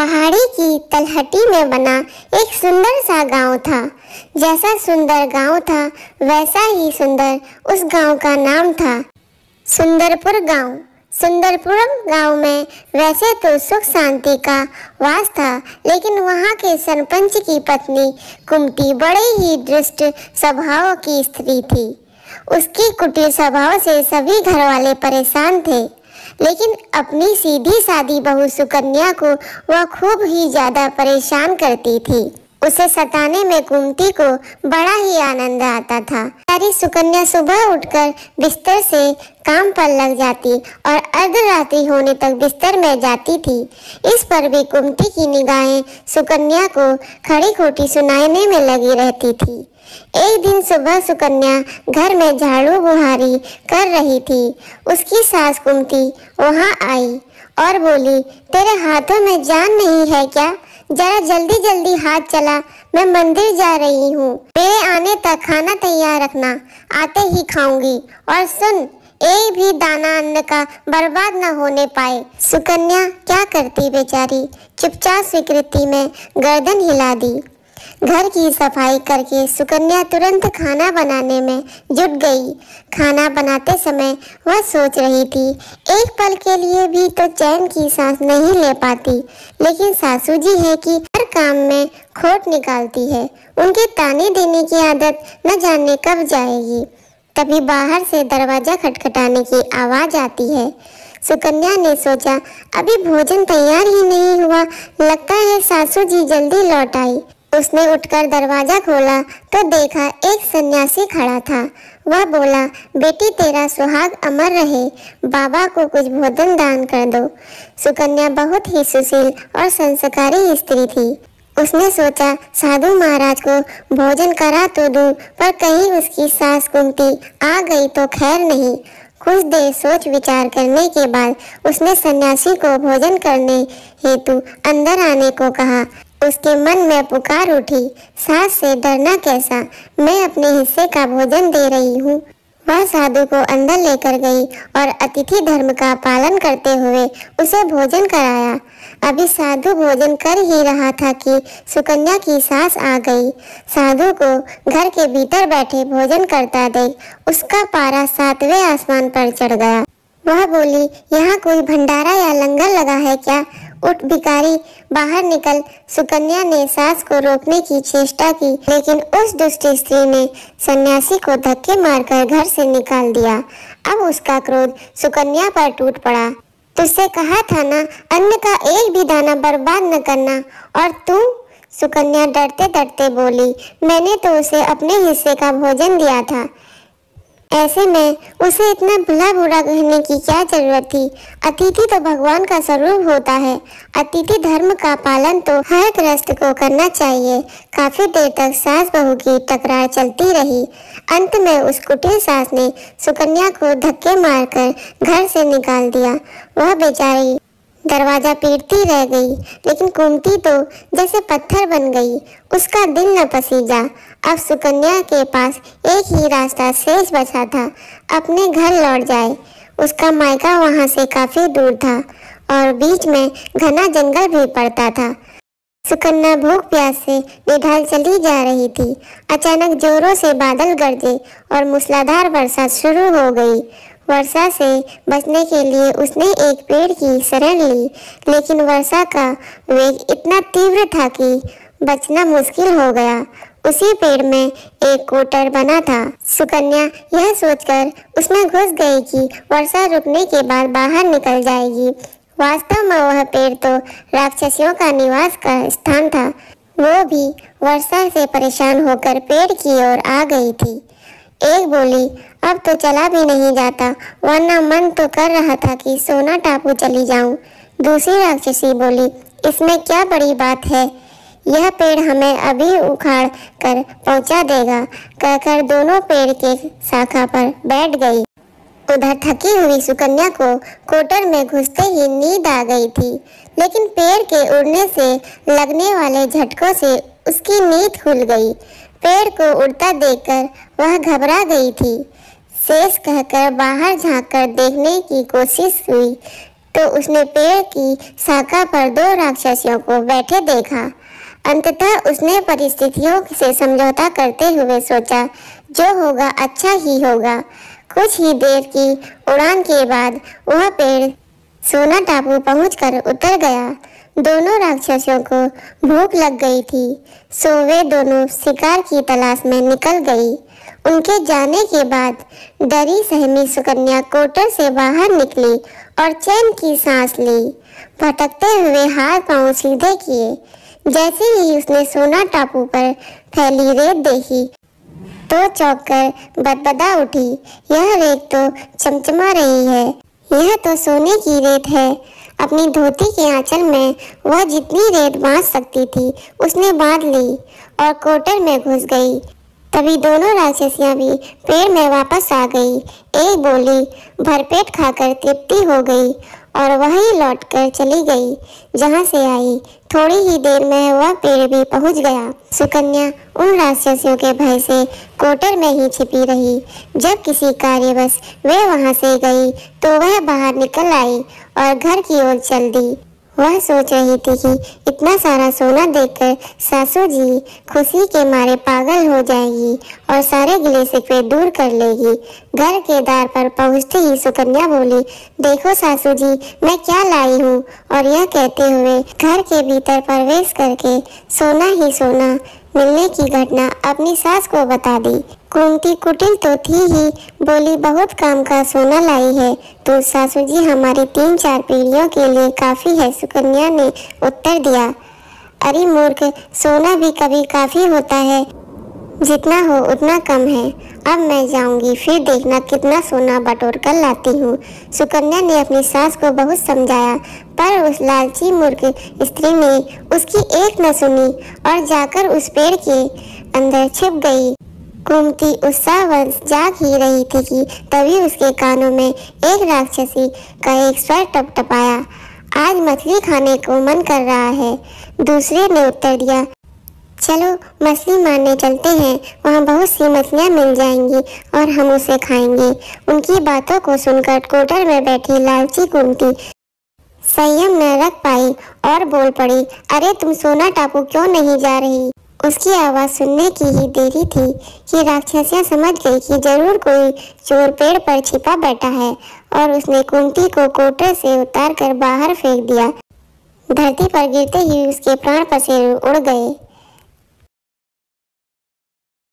पहाड़ी की तलहटी में बना एक सुंदर सा गांव था। जैसा सुंदर गांव था वैसा ही सुंदर उस गांव का नाम था सुंदरपुर गांव। सुंदरपुरम गांव में वैसे तो सुख शांति का वास था, लेकिन वहां के सरपंच की पत्नी कुमती बड़े ही दुष्ट स्वभाव की स्त्री थी। उसकी कुटिल स्वभाव से सभी घर वाले परेशान थे, लेकिन अपनी सीधी सादी बहू सुकन्या को वह खूब ही ज्यादा परेशान करती थी। उसे सताने में कुमती को बड़ा ही आनंद आता था। सारी सुकन्या सुबह उठकर बिस्तर से काम पर लग जाती और अर्धरात्रि होने तक बिस्तर में जाती थी। इस पर भी कुमती की निगाहें सुकन्या को खड़ी खोटी सुनाने में लगी रहती थी। एक दिन सुबह सुकन्या घर में झाड़ू बुहारी कर रही थी। उसकी सास कुमती वहां आई और बोली, तेरे हाथों में जान नहीं है क्या? जरा जल्दी जल्दी हाथ चला, मैं मंदिर जा रही हूँ। मेरे आने तक खाना तैयार रखना, आते ही खाऊंगी। और सुन, एक भी दाना अन्न का बर्बाद न होने पाए। सुकन्या क्या करती बेचारी, चुपचाप स्वीकृति में गर्दन हिला दी। घर की सफाई करके सुकन्या तुरंत खाना बनाने में जुट गई। खाना बनाते समय वह सोच रही थी, एक पल के लिए भी तो चैन की सांस नहीं ले पाती, लेकिन सासू जी है कि हर काम में खोट निकालती है। उनके ताने देने की आदत न जाने कब जाएगी। तभी बाहर से दरवाजा खटखटाने की आवाज आती है। सुकन्या ने सोचा, अभी भोजन तैयार ही नहीं हुआ, लगता है सासू जी जल्दी लौट आई। उसने उठकर दरवाजा खोला तो देखा एक सन्यासी खड़ा था। वह बोला, बेटी तेरा सुहाग अमर रहे, बाबा को कुछ भोजन दान कर दो। सुकन्या बहुत ही सुशील और संस्कारी स्त्री थी। उसने सोचा, साधु महाराज को भोजन करा तो दूं, पर कहीं उसकी सास कुमती आ गई तो खैर नहीं। कुछ देर सोच विचार करने के बाद उसने सन्यासी को भोजन करने हेतु अंदर आने को कहा। उसके मन में पुकार उठी, सास से डरना कैसा, मैं अपने हिस्से का भोजन दे रही हूँ। वह साधु को अंदर लेकर गई और अतिथि धर्म का पालन करते हुए उसे भोजन कराया। अभी साधु भोजन कर ही रहा था कि सुकन्या की सास आ गई। साधु को घर के भीतर बैठे भोजन करता देख उसका पारा 7वें आसमान पर चढ़ गया। वह बोली, यहाँ कोई भंडारा या लंगर लगा है क्या? उठ भिखारी, बाहर निकल। सुकन्या ने सास को रोकने की चेष्टा की, लेकिन उस दुष्ट स्त्री ने सन्यासी को धक्के मारकर घर से निकाल दिया। अब उसका क्रोध सुकन्या पर टूट पड़ा। तुझसे कहा था ना, अन्न का एक भी दाना बर्बाद न करना, और तू? सुकन्या डरते डरते बोली, मैंने तो उसे अपने हिस्से का भोजन दिया था। ऐसे में उसे इतना भला बुरा कहने की क्या जरूरत थी? अतिथि तो भगवान का स्वरूप होता है। अतिथि धर्म का पालन तो हर गृहस्थ को करना चाहिए। काफी देर तक सास बहू की तकरार चलती रही। अंत में उस कुटिल सास ने सुकन्या को धक्के मारकर घर से निकाल दिया। वह बेचारी दरवाजा पीटती रह गई, लेकिन कुमती तो जैसे पत्थर बन गई। उसका दिल न पसीजा। अब सुकन्या के पास एक ही रास्ता शेष बचा था, अपने घर लौट जाए। उसका मायका वहां से काफी दूर था और बीच में घना जंगल भी पड़ता था। सुकन्या भूख प्यास से निढाल चली जा रही थी। अचानक जोरों से बादल गरजे और मूसलाधार वर्षा शुरू हो गई। वर्षा से बचने के लिए उसने एक पेड़ की शरण ली, लेकिन वर्षा का वेग इतना तीव्र था कि बचना मुश्किल हो गया। उसी पेड़ में एक कोटर बना था। सुकन्या यह सोचकर उसमें घुस गई कि वर्षा रुकने के बाद बाहर निकल जाएगी। वास्तव में वह पेड़ तो राक्षसियों का निवास का स्थान था। वो भी वर्षा से परेशान होकर पेड़ की ओर आ गई थी। एक बोली, अब तो चला भी नहीं जाता, वरना मन तो कर रहा था कि सोना टापू चली जाऊं। दूसरी राक्षसी बोली, इसमें क्या बड़ी बात है, यह पेड़ हमें अभी उखाड़ कर पहुंचा देगा। कहकर दोनों पेड़ के शाखा पर बैठ गई। उधर थकी हुई सुकन्या को कोटर में घुसते ही नींद आ गई थी, लेकिन पेड़ के उड़ने से लगने वाले झटकों से उसकी नींद खुल गई। पेड़ को उड़ता देखकर वह घबरा गई थी। शेष कहकर बाहर झांककर देखने की कोशिश हुई, तो उसने पेड़ की शाखा पर 2 राक्षसियों को बैठे देखा। अंततः उसने परिस्थितियों से समझौता करते हुए सोचा, जो होगा अच्छा ही होगा। कुछ ही देर की उड़ान के बाद वह पेड़ सोना टापू पहुंचकर उतर गया। दोनों राक्षसियों को भूख लग गई थी, सो वे दोनों शिकार की तलाश में निकल गई। उनके जाने के बाद डरी सहमी सुकन्या कोटर से बाहर निकली और चैन की सांस ली। भटकते हुए हाथ पांव सीधे किए। जैसे ही उसने सोना टापू पर फैली रेत देखी तो चौंककर बदबदा उठी। यह रेत तो चमचमा रही है, यह तो सोने की रेत है। अपनी धोती के आंचल में वह जितनी रेत बांध सकती थी उसने बांध ली और कोटर में घुस गई। तभी दोनों राक्षसियां भी पेड़ में वापस आ गई। एक बोली, भरपेट खाकर तृप्ति हो गई और वहीं लौटकर चली गई जहां से आई। थोड़ी ही देर में वह पेड़ भी पहुंच गया। सुकन्या उन राक्षसियों के भय से कोटर में ही छिपी रही। जब किसी कार्यवश वे वहां से गई तो वह बाहर निकल आई और घर की ओर चल दी। वह सोच रही थी कि इतना सारा सोना देखकर सासू जी खुशी के मारे पागल हो जाएगी और सारे गिले शिकवे दूर कर लेगी। घर के द्वार पर पहुंचते ही सुकन्या बोली, देखो सासू जी, मैं क्या लाई हूँ। और यह कहते हुए घर के भीतर प्रवेश करके सोना ही सोना मिलने की घटना अपनी सास को बता दी। कुंती कुटिल तो थी ही, बोली, बहुत काम का सोना लाई है तो सासू जी हमारी 3-4 पीढ़ियों के लिए काफी है। सुकन्या ने उत्तर दिया, अरे मूर्ख, सोना भी कभी काफी होता है, जितना हो उतना कम है। अब मैं जाऊंगी, फिर देखना कितना सोना बटोर कर लाती हूँ। सुकन्या ने अपनी सास को बहुत समझाया, पर उस लालची मूर्ख स्त्री ने उसकी एक न सुनी और जाकर उस पेड़ के अंदर छिप गई। कुंती उत्साहवश जाग ही रही थी कि तभी उसके कानों में एक राक्षसी का एक स्वर टपटपाया, आज मछली खाने को मन कर रहा है। दूसरे ने उत्तर दिया, चलो मछली मारने चलते हैं, वहाँ बहुत सी मछलियाँ मिल जाएंगी और हम उसे खाएंगे। उनकी बातों को सुनकर कोटर में बैठी लालची कुंती संयम न रख पाई और बोल पड़ी, अरे तुम सोना टापू क्यों नहीं जा रही। उसकी आवाज़ सुनने की ही देरी थी कि राक्षसियाँ समझ गई कि जरूर कोई चोर पेड़ पर छिपा बैठा है और उसने कुंती को कोटर से उतार कर बाहर फेंक दिया। धरती पर गिरते ही उसके प्राण पसीने उड़ गए।